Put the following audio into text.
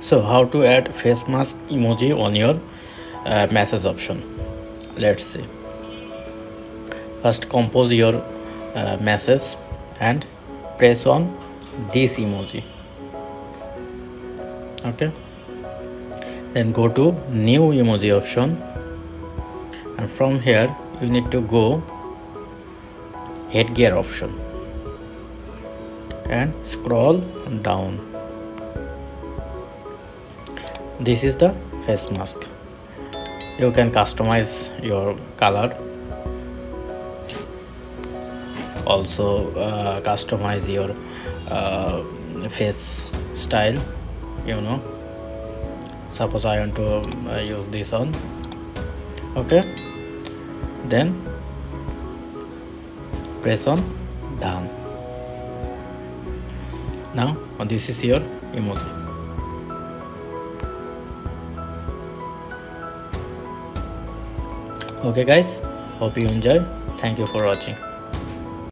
So how to add face mask emoji on your message option? Let's see. First compose your message and press on this emoji. Okay, then go to new emoji option, and from here you need to go Headgear option and scroll down. This is the face mask. You can customize your color, also customize your face style. Suppose I want to use this on. Okay, then press on done. Now this is your emoji. Okay guys, hope you enjoy. Thank you for watching.